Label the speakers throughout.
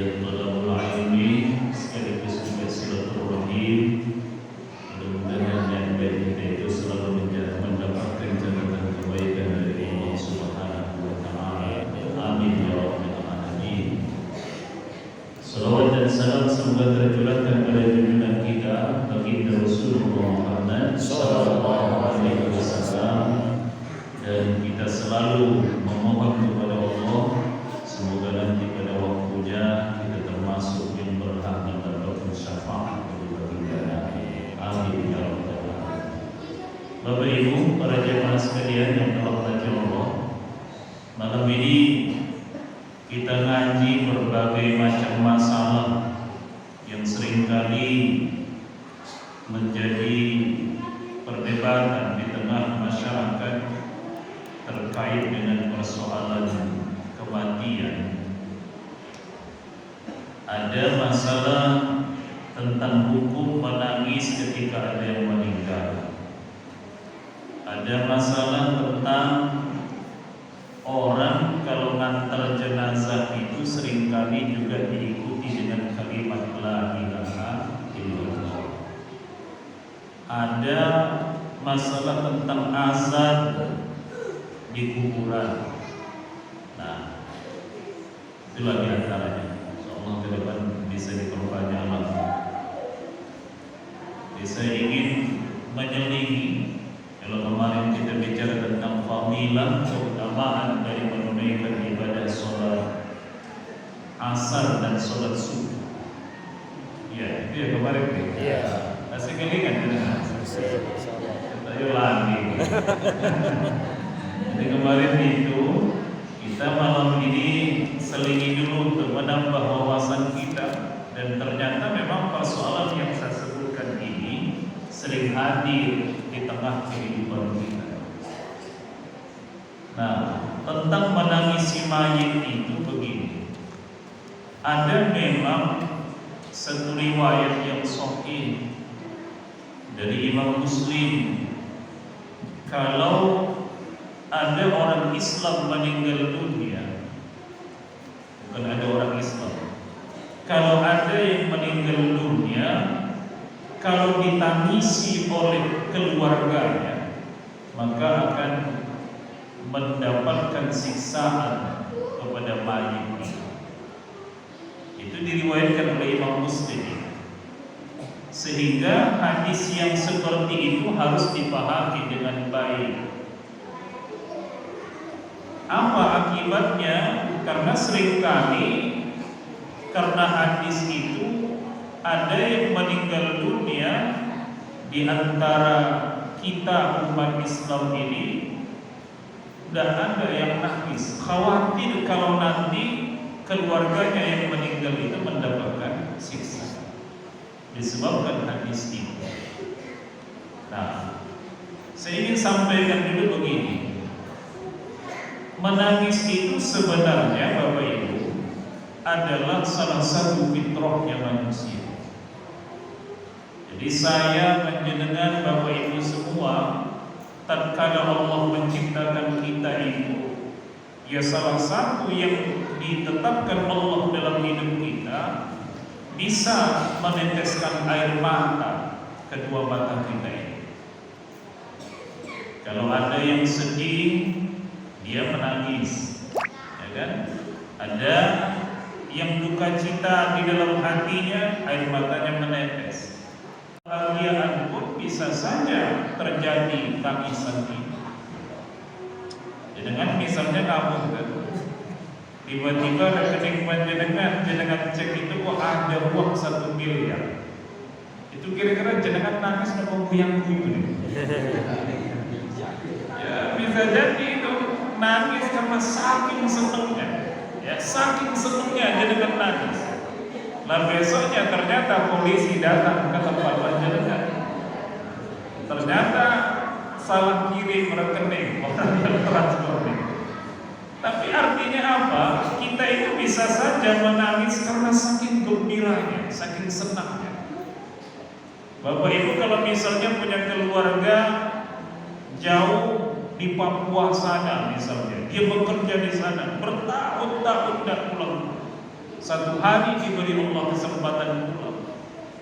Speaker 1: kajian thalabul ilmi sekaligus juga silaturahim. Mudah-mudahan yang baik kita itu selalu mendapatkan catatan kebaikan dari Allah Subhanahu wa taala. Amin ya rabbal alamin. Salawat dan salam semoga tercurahkan pada junjungan kita baginda Rasulullah Muhammad sallallahu alaihi wasallam, dan kita selalu memohon kepada Allah semoga nanti pada waktunya kita termasuk yang berhak mendapatkan syafaat dari baginda Nabi. Amin ya rabbal alamin. Bapak Ibu, para jemaah sekalian yang dirahmati Allah, malam ini kita ngaji berbagai macam masalah yang seringkali menjadi perdebatan di tengah masyarakat terkait dengan persoalan kematian. Ada masalah tentang hukum menangis ketika ada yang meninggal. Ada masalah tentang orang kalau ngantar jenazah itu seringkali juga diikuti dengan kalimat la ilaha illallah. Ada masalah tentang azan di kuburan. Nah, itulah diantaranya. Insyaallah ke depan bisa diperbanyak lagi. Saya ingin menyelingi. Kalau kemarin kita bicara tentang fadilah keutamaan dari menunaikan ibadah sholat asar dan sholat subuh. Ya, itu ya kemarin. Iya. Masih kelingan dengan. Kita ulangi. Jadi kemarin itu kita malam ini selingi dulu untuk menambah wawasan kita, dan ternyata memang persoalan yang saya sebutkan ini sering hadir di tengah kehidupan kita. Nah, tentang menangisi mayit itu begini. Ada memang satu riwayat yang sahih dari Imam Muslim, kalau ada orang Islam meninggal dunia, bukan ada orang Islam, kalau ada yang meninggal dunia, kalau ditangisi oleh keluarganya, maka akan mendapatkan siksaan kepada mayit. Itu diriwayatkan oleh Imam Muslim. Sehingga hadis yang seperti itu harus dipahami dengan baik. Apa akibatnya? Karena seringkali karena hadis itu ada yang meninggal dunia di antara kita umat Islam ini, dan ada yang nangis, khawatir kalau nanti keluarganya yang meninggal itu mendapatkan siksa disebabkan hadis itu. Nah, saya ingin sampaikan dulu begini. Menangis itu sebenarnya Bapak Ibu adalah salah satu fitrahnya manusia. Jadi saya menjenengan Bapak Ibu semua, tatkala Allah menciptakan kita itu, ya salah satu yang ditetapkan Allah dalam hidup kita, bisa meneteskan air mata kedua mata kita ini. Kalau ada yang sedih, dia menangis, ya kan? Ada yang duka cita di dalam hatinya, air matanya menetes. Kebahagiaan pun bisa saja terjadi tangisan ini. Dengan misalnya kamu kan, tiba-tiba rekening jenengan cek itu kok ada uang 1 miliar. Itu kira-kira jenengan nangis atau buyang-buyung? Ya bisa jadi itu nangis karena saking senengnya. Ya saking senengnya jenengan nangis. Nah besoknya ternyata polisi datang ke tempat jenengan. Ternyata salah kirim rekening orang yang transfer. Tapi artinya apa? Kita itu bisa saja menangis karena saking gembiranya, saking senangnya. Bapak Ibu kalau misalnya punya keluarga jauh di Papua sana misalnya, dia bekerja di sana bertahun-tahun tidak pulang.
Speaker 2: satu hari diberi Allah kesempatan pulang,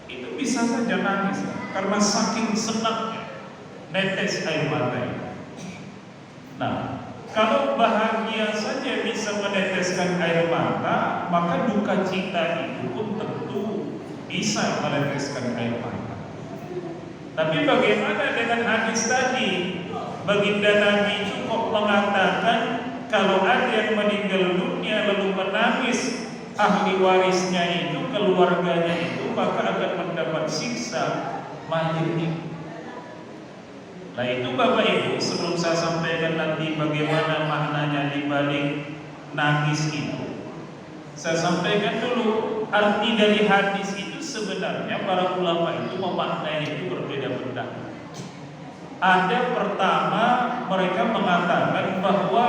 Speaker 2: itu bisa saja nangis karena saking senangnya netes air mata itu. Nah, kalau bahagia saja bisa meneteskan air mata, maka duka cita itu pun tentu bisa meneteskan air mata. Tapi bagaimana dengan hadis tadi? Baginda Nabi cukup mengatakan kalau ada yang meninggal dunia lalu menangis, ahli warisnya itu, keluarganya itu, maka akan mendapat siksa mayit itu. Nah itu Bapak Ibu, sebelum saya sampaikan nanti bagaimana maknanya dibalik nangis itu, saya sampaikan dulu arti dari hadis itu. Sebenarnya para ulama itu memaknai itu berbeda-beda. Ada pertama, mereka mengatakan bahwa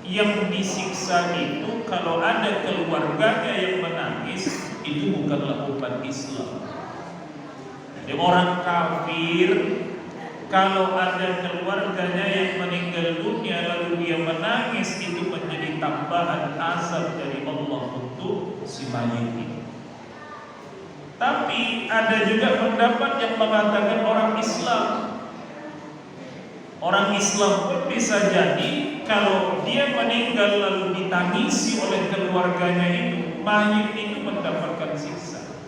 Speaker 2: yang disiksa itu kalau ada keluarganya yang menangis, itu bukanlah umat Islam. Jadi orang kafir, kalau ada keluarganya yang meninggal dunia lalu dia menangis, itu menjadi tambahan azab dari Allah untuk si mayit itu. Tapi ada juga pendapat yang mengatakan orang Islam pun bisa jadi kalau dia meninggal lalu ditangisi oleh keluarganya itu, mayit itu mendapatkan siksa.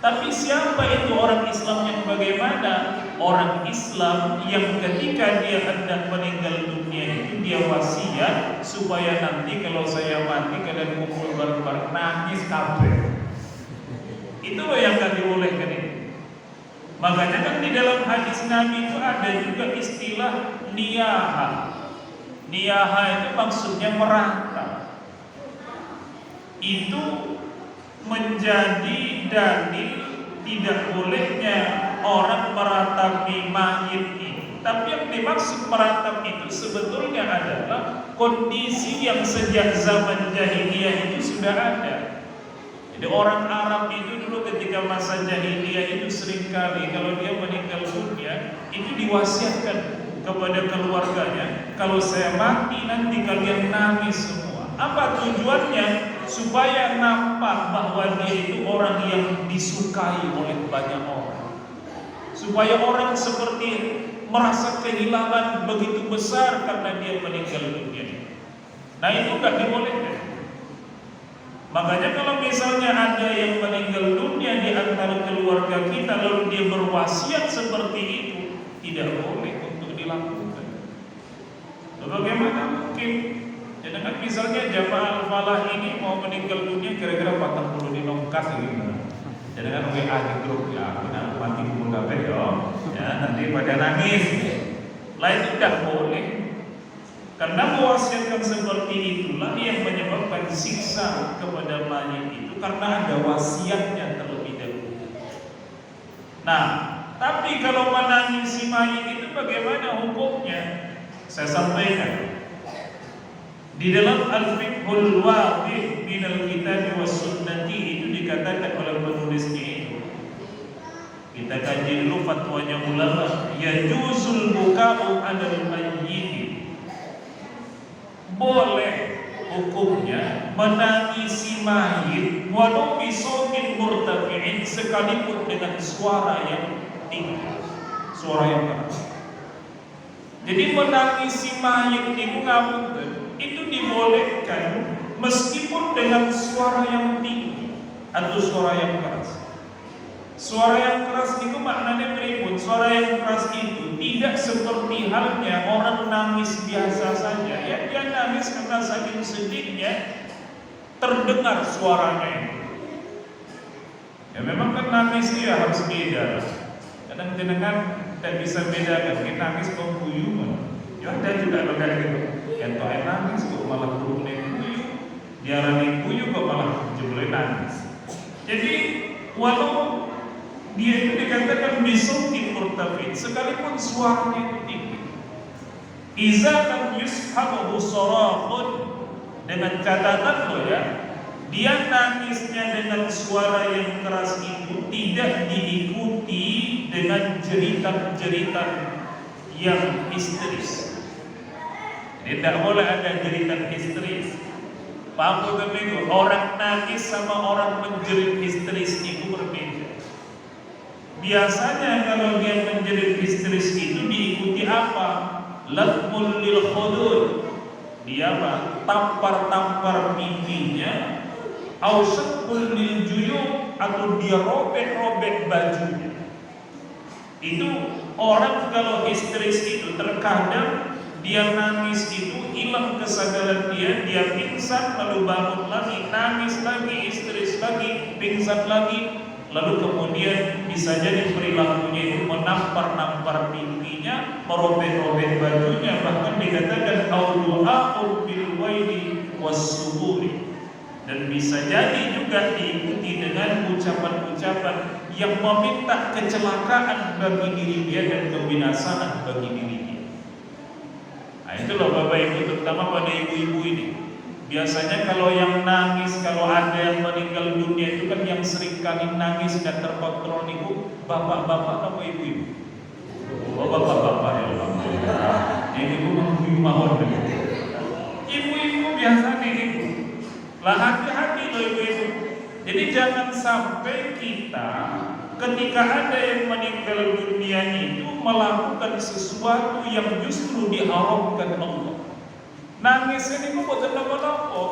Speaker 2: Tapi siapa itu orang Islam yang bagaimana? Orang Islam yang ketika dia hendak meninggal dunia itu dia wasiat supaya nanti kalau saya mati kalian kumpul bareng-bareng nangis kabeh. Itu loh yang gak dibolehkan ini. Makanya kan di dalam hadis Nabi itu ada juga istilah niyaha. Niyaha itu maksudnya merata. Itu menjadi dalil tidak bolehnya orang meratapi mayit ini. Tapi yang dimaksud meratap itu sebetulnya adalah kondisi yang sejak zaman jahiliyah itu sudah ada. Jadi orang Arab itu dulu ketika masa jahiliyah itu seringkali kalau dia meninggal dunia itu diwasiatkan kepada keluarganya, kalau saya mati nanti kalian nangis semua. Apa tujuannya? Supaya nampak bahwa dia itu orang yang disukai oleh banyak orang. Supaya orang seperti merasa kehilangan begitu besar karena dia meninggal dunia. Nah itu gak dibolehkan. Makanya kalau misalnya ada yang meninggal dunia di antara keluarga kita lalu dia berwasiat seperti itu, tidak boleh untuk dilakukan. Bagaimana mungkin? Jadi kan misalnya jamaah al-falah ini mau meninggal dunia kira-kira 40 di nongkas gitu. Jadi kan WA di grup ya, aku mati kumpul kabeh ya, nanti pada nangis. Lah itu tidak boleh. Karena mewasiatkan seperti itulah yang menyebabkan siksa kepada mayit itu karena ada wasiatnya terlebih dahulu. Nah, tapi kalau menangisi mayit itu bagaimana hukumnya? Saya sampaikan di dalam Al-Fiqhul Wadih minal Kitab was Sunnati itu dikatakan oleh penulisnya itu. Kita kaji dulu fatwanya ulama, yajuzul buka'u 'alal mayyit. Boleh hukumnya menangisi mayit walau bisotin murtafi'in, sekalipun dengan suara yang tinggi, suara yang keras. Jadi menangisi mayit itu dibolehkan meskipun dengan suara yang tinggi atau suara yang keras. Suara yang keras itu maknanya berikut. Suara yang keras itu tidak seperti halnya orang nangis biasa saja. Ya dia nangis karena saking sedihnya terdengar suaranya. Ya memang kan nangis itu ya harus beda. Kadang-kadang tidak bisa bedakan. Kita nangis kok guyu. Ya ada juga kayak gitu. Yang toh nangis kok malah turun guyu. Dia rani guyu kok malah jebule nangis. Jadi walau dia itu dikatakan bisotin murtafid, sekalipun suaranya itu tinggi. Iza lam yushabu sarahun, dengan catatan loh ya, dia nangisnya dengan suara yang keras itu tidak diikuti dengan jeritan-jeritan yang histeris. Jadi tidak boleh ada jeritan histeris. Paham kan itu? Orang nangis sama orang menjerit histeris itu berbeda. Biasanya kalau dia menjerit histeris itu diikuti apa? Latmul lil khudud. Dia apa? Tampar-tampar pipinya, ausyakul lil juyub, atau dia robek-robek bajunya. Itu orang kalau histeris itu terkadang dia nangis itu hilang kesadaran dia pingsan lalu bangun lagi, nangis lagi, histeris lagi, pingsan lagi, lalu kemudian bisa jadi perilakunya itu menampar-nampar pipinya, merobek-robek bajunya, bahkan dikatakan audu'a'ul bil waili was-suburi. Dan bisa jadi juga diikuti dengan ucapan-ucapan yang meminta kecelakaan bagi diri dia dan kebinasaan bagi diri dia. Nah itulah Bapak Ibu, terutama pada ibu-ibu ini. Biasanya kalau yang nangis, kalau ada yang meninggal dunia itu kan yang sering kali nangis dan terkontrol itu bapak-bapak atau ibu-ibu? Oh bapak-bapak ya Alhamdulillah. Ibu mohon ibu-ibu biasanya ibu. Lah hati-hati loh ibu-ibu. Jadi jangan sampai kita ketika ada yang meninggal dunia itu melakukan sesuatu yang justru diharamkan Allah. Nangis ini kok bukan apa-apa.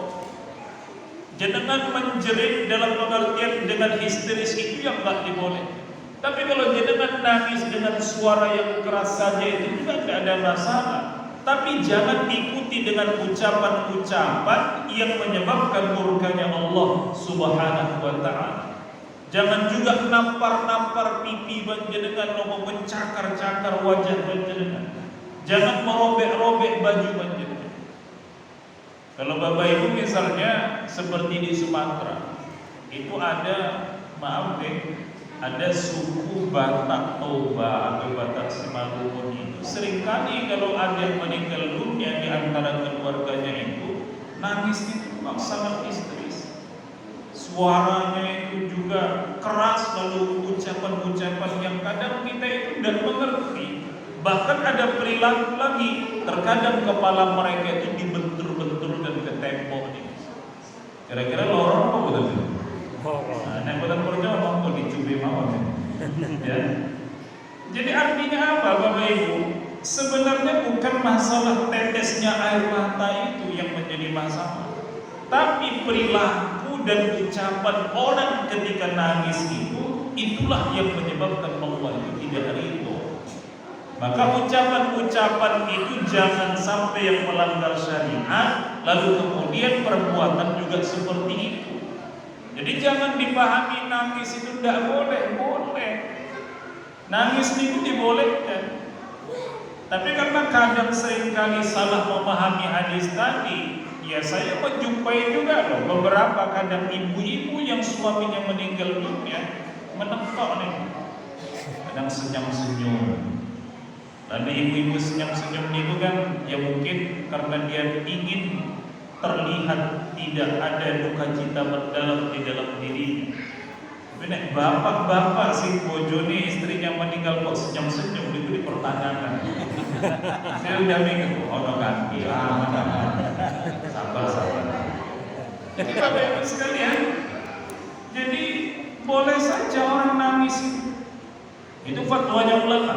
Speaker 2: Jenengan menjerit dalam pengertian dengan histeris itu yang nggak dibolehkan. Tapi kalau jenengan nangis dengan suara yang keras saja itu juga tidak ada masalah. Tapi jangan diikuti dengan ucapan-ucapan yang menyebabkan murkanya Allah Subhanahu wa ta'ala. Jangan juga nampar-nampar pipi panjenengan, mencakar-cakar wajah panjenengan. Jangan merobek-robek baju panjenengan. Kalau Bapak Ibu misalnya seperti di Sumatera, itu ada, maaf deh, ada suku Batak Toba atau Batak Simalungun itu seringkali kalau ada yang meninggal dunia di antara keluarganya itu nangis itu sangat histeris. Suaranya itu juga keras, lalu ucapan-ucapan yang kadang kita itu tidak mengerti. Bahkan ada perilaku lagi, terkadang kepala mereka itu dibentur-benturkan ke tembok nih. Kira-kira lorong apa betul? Nah, nek boten percaya monggo dicubi mawon. Ya. Jadi artinya apa Bapak Ibu? Sebenarnya bukan masalah tetesnya air mata itu yang menjadi masalah. Tapi perilaku dan ucapan orang ketika nangis itu, itulah yang menyebabkan Allah itu tidak ridho. Maka ucapan-ucapan itu jangan sampai yang melanggar syariat, lalu kemudian perbuatan juga seperti itu. Jadi jangan dipahami nangis itu tidak boleh, boleh. Nangis itu dibolehkan. Tapi karena kadang seringkali salah memahami hadis tadi, ya saya menjumpai juga loh beberapa kadang ibu-ibu yang suaminya meninggal dunia menekok nih, kadang senyum-senyum. Lalu ibu-ibu senyum-senyum itu kan ya mungkin karena dia ingin terlihat tidak ada duka cita mendalam di dalam dirinya. Tapi nek bapak-bapak si bojone istrinya meninggal kok senyum-senyum itu dipertanyakan. Saya udah mikir, oh kaki, sabar. Jadi Bapak Ibu sekalian, jadi boleh saja orang nangis itu fatwanya ulama.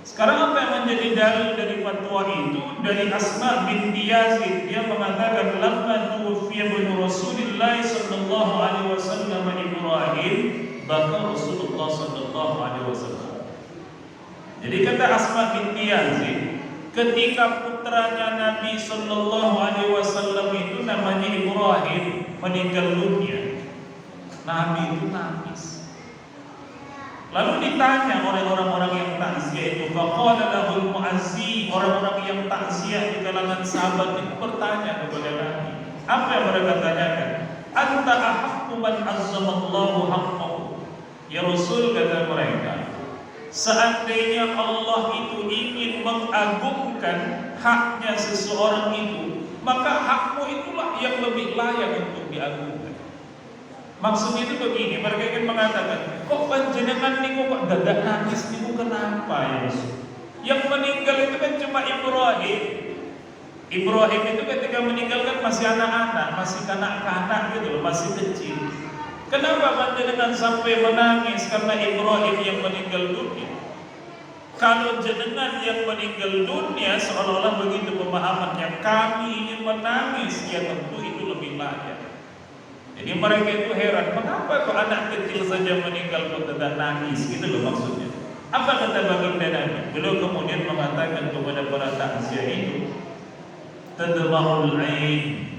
Speaker 2: Sekarang apa yang menjadi dalil dari fatwa itu? Dari Asma binti Yazid, dia mengatakan lamma tuwfiya ibnu Rasulillah sallallahu alaihi wasallam Ibrahim, baka Rasulullah sallallahu alaihi wasallam. Jadi kata Asma binti Yazid, ketika putranya Nabi sallallahu alaihi wasallam itu namanya Ibrahim meninggal dunia, Nabi itu nangis. Lalu ditanya oleh orang-orang yang takziah itu, faqala lahul mu'azzi, orang-orang yang takziah di kalangan sahabat itu bertanya kepada Nabi. Apa yang mereka tanyakan? Anta ahaqqu man azzamallahu haqqahu. Ya Rasul, kata mereka, seandainya Allah itu ingin mengagungkan haknya seseorang itu, maka hakmu itulah yang lebih layak untuk diagungkan. Maksudnya itu begini, mereka ingin mengatakan, kok panjenengan niku kok dadak nangis niku kenapa ya Rasul? Yang meninggal itu kan cuma Ibrahim. Ibrahim itu ketika meninggalkan masih anak-anak, masih kanak-kanak gitu loh, masih kecil. Kenapa panjenengan sampai menangis karena Ibrahim yang meninggal dunia? Kalau jenengan yang meninggal dunia seolah-olah begitu pemahamannya, kami ingin menangis, ya tentu itu lebih layak. Jadi mereka itu heran, mengapa kok anak kecil saja meninggal kok tidak nangis, gitu loh maksudnya. Apa kata baginda Nabi? Beliau kemudian mengatakan kepada para takziah itu, tadma'ul ain,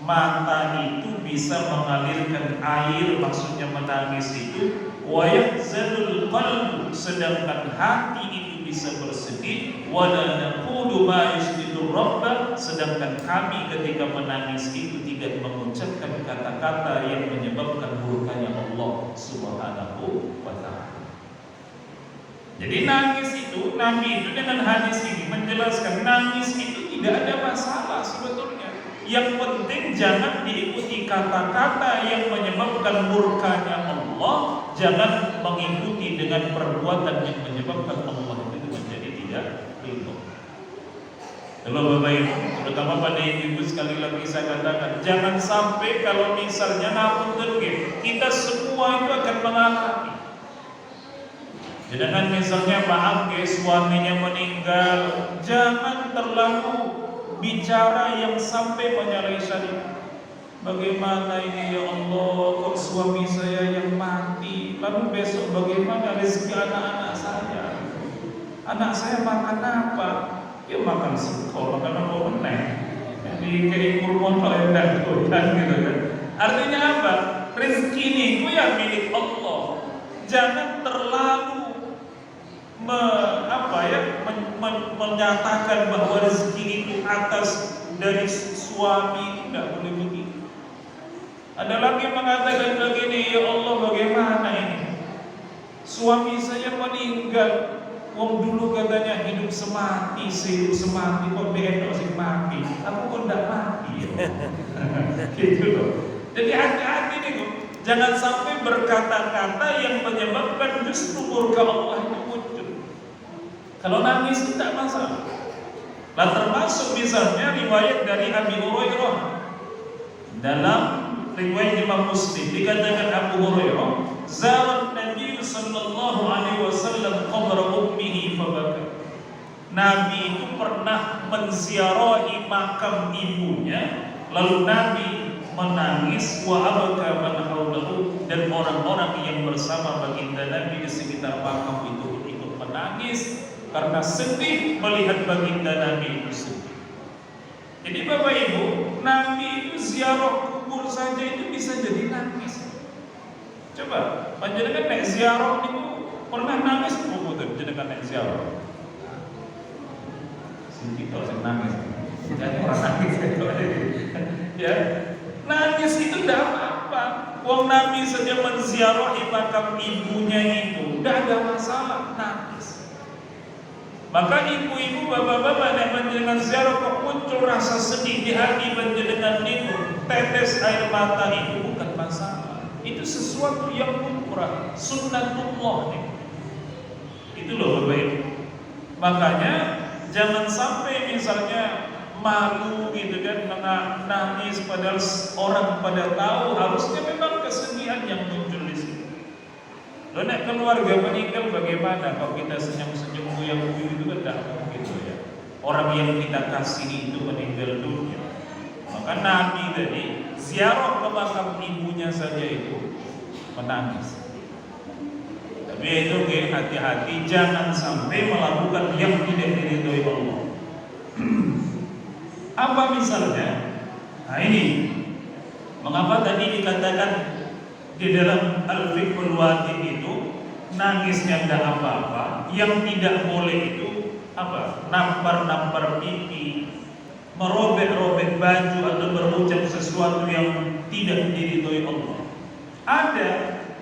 Speaker 2: mata itu bisa mengalirkan air, maksudnya menangis itu. Wa yahzanul qalbu, sedangkan hati itu bisa bersedih. Wa la naqulu ma yusdidu rabba, sedangkan kami ketika menangis itu tidak mengucapkan kata-kata yang menyebabkan murkanya Allah Subhanahu wa ta'ala. Jadi nangis itu, Nabi itu dengan hadis ini menjelaskan nangis itu tidak ada masalah sebetulnya. Yang penting jangan diikuti kata-kata yang menyebabkan murkanya Allah, jangan mengikuti dengan perbuatan yang menyebabkan Allah itu menjadi tidak ridho. Kalau Bapak Ibu, terutama pada ibu sekali lagi saya katakan, jangan sampai kalau misalnya ngapunten kita semua itu akan mengalami. Jangan misalnya maaf suaminya meninggal, jangan terlalu bicara yang sampai menyalahi syariat. Bagaimana ini ya Allah, kok suami saya yang mati, lalu besok bagaimana rezeki anak-anak saya? Anak saya makan apa? Ya makan sekolah, makan apa meneng. Jadi kayak kurban kalau yang doyan gitu kan. Artinya apa? Rezeki ini itu ya milik Allah. Jangan terlalu menyatakan bahwa rezeki itu atas dari suami, tidak boleh begitu. Ada lagi mengatakan begini, ya Allah bagaimana ini? Suami saya meninggal, wong dulu katanya hidup semati, sehidup semati, kok dia sing mati, aku kok tidak mati. Gitu loh. Jadi hati-hati nih, jangan sampai berkata-kata yang menyebabkan justru murka Allah itu muncul. Kalau nangis itu tidak masalah. Lah termasuk misalnya riwayat dari Abi Hurairah dalam riwayat Imam Muslim dikatakan Abu Hurairah, "Zarat Nabi sallallahu alaihi wasallam qabr ummihi fabaka." Nabi itu pernah menziarahi makam ibunya, lalu Nabi menangis, wa abaka man haulahu, dan orang-orang yang bersama baginda Nabi di sekitar makam itu ikut menangis karena sedih melihat baginda Nabi itu sedih. Jadi Bapak Ibu, Nabi itu ziarah kubur saja itu bisa jadi nangis. Coba, panjenengan naik ziarah itu pernah nangis kubur tuh, jenengan naik ziarah. Sini kalau saya nangis, jadi orang nangis ya. Nangis itu tidak apa-apa. Wong Nabi saja menziarahi makam ibunya itu, tidak ada masalah nangis. Maka ibu-ibu, bapak-bapak yang panjenengan ziarah kok muncul rasa sedih di hati panjenengan itu, tetes air mata itu bukan masalah. Itu sesuatu yang lumrah, sunnatullah nih. Itu loh Bapak Ibu. Makanya jangan sampai misalnya malu gitu kan, nangis padahal orang pada tahu, harusnya memang kesedihan yang muncul di situ. Lo nek keluarga meninggal bagaimana? Kalau kita senyum-senyum yang itu kan tidak mungkin ya. Orang yang kita kasih itu meninggal dunia. Maka Nabi tadi ziarah ke makam ibunya saja itu menangis. Tapi itu hati-hati, jangan sampai melakukan yang tidak diridhoi Allah. Apa misalnya? Nah ini, mengapa tadi dikatakan di dalam Al-Fiqhul Wadih itu nangisnya tidak apa-apa, yang tidak boleh itu apa? Nampar-nampar pipi, merobek-robek baju atau berucap sesuatu yang tidak diridhoi Allah. Ada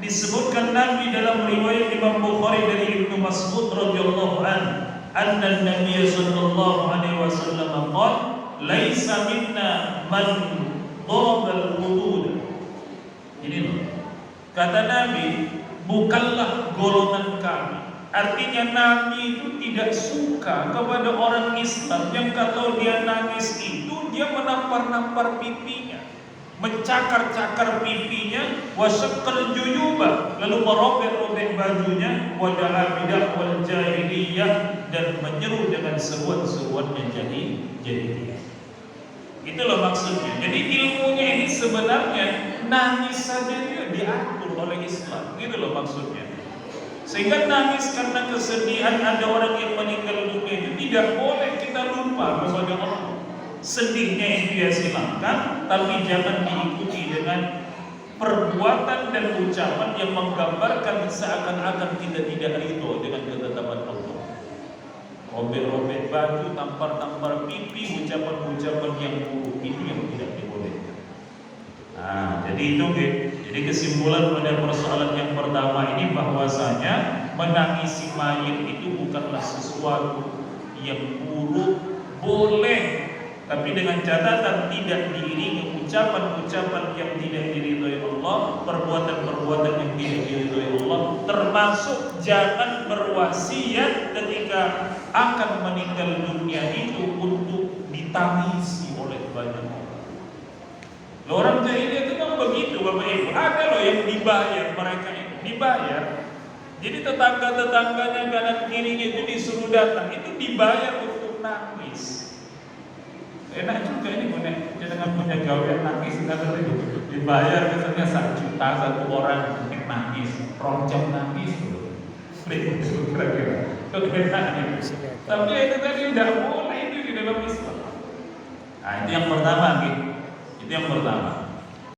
Speaker 2: disebutkan Nabi dalam riwayat Imam Bukhari dari Ibnu Mas'ud radhiyallahu anhu, anna Nabi sallallahu alaihi wasallam qala, "Laisa minna man daraba al-hudud." Ini loh. Kata Nabi, bukanlah golongan kami Artinya Nabi itu tidak suka kepada orang Islam yang kalau dia nangis itu dia menampar-nampar pipinya, mencakar-cakar pipinya, wasyaqqal juyuba, lalu merobek-robek bajunya, wada'a bidakwal jahiliyah, dan menyeru dengan seruan-seruannya jahiliyah. Itu loh maksudnya. Jadi ilmunya ini sebenarnya nangis saja dia diatur oleh Islam. Gitu loh maksudnya. Sehingga nangis karena kesedihan ada orang yang meninggal dunia itu tidak boleh kita lupa kepada Allah. Sedihnya itu ya silakan, tapi jangan diikuti dengan perbuatan dan ucapan yang menggambarkan seakan-akan kita tidak ridho dengan ketetapan Allah. Robek-robek baju, tampar-tampar pipi, ucapan-ucapan yang buruk itu yang tidak dibolehkan. Nah, jadi itu jadi kesimpulan pada persoalan yang pertama ini bahwasanya menangisi mayit itu bukanlah sesuatu yang buruk, boleh, tapi dengan catatan tidak diiringi ucapan-ucapan yang tidak diridhoi Allah, perbuatan-perbuatan yang tidak diridhoi Allah, termasuk jangan berwasiat ketika akan meninggal dunia itu untuk ditangisi oleh banyak orang. Orang jahiliyah itu memang begitu, Bapak Ibu. Ada loh yang dibayar, mereka itu dibayar. Jadi tetangga-tetangganya kanan kirinya itu disuruh datang, itu dibayar untuk nangis. Enak juga ini dengan punya gawean nangis, dibayar misalnya 1 juta satu orang untuk nangis, roncong nangis. Kira-kira. Tapi itu tadi tidak boleh itu di dalam Islam. Nah itu yang pertama gitu. Itu yang pertama.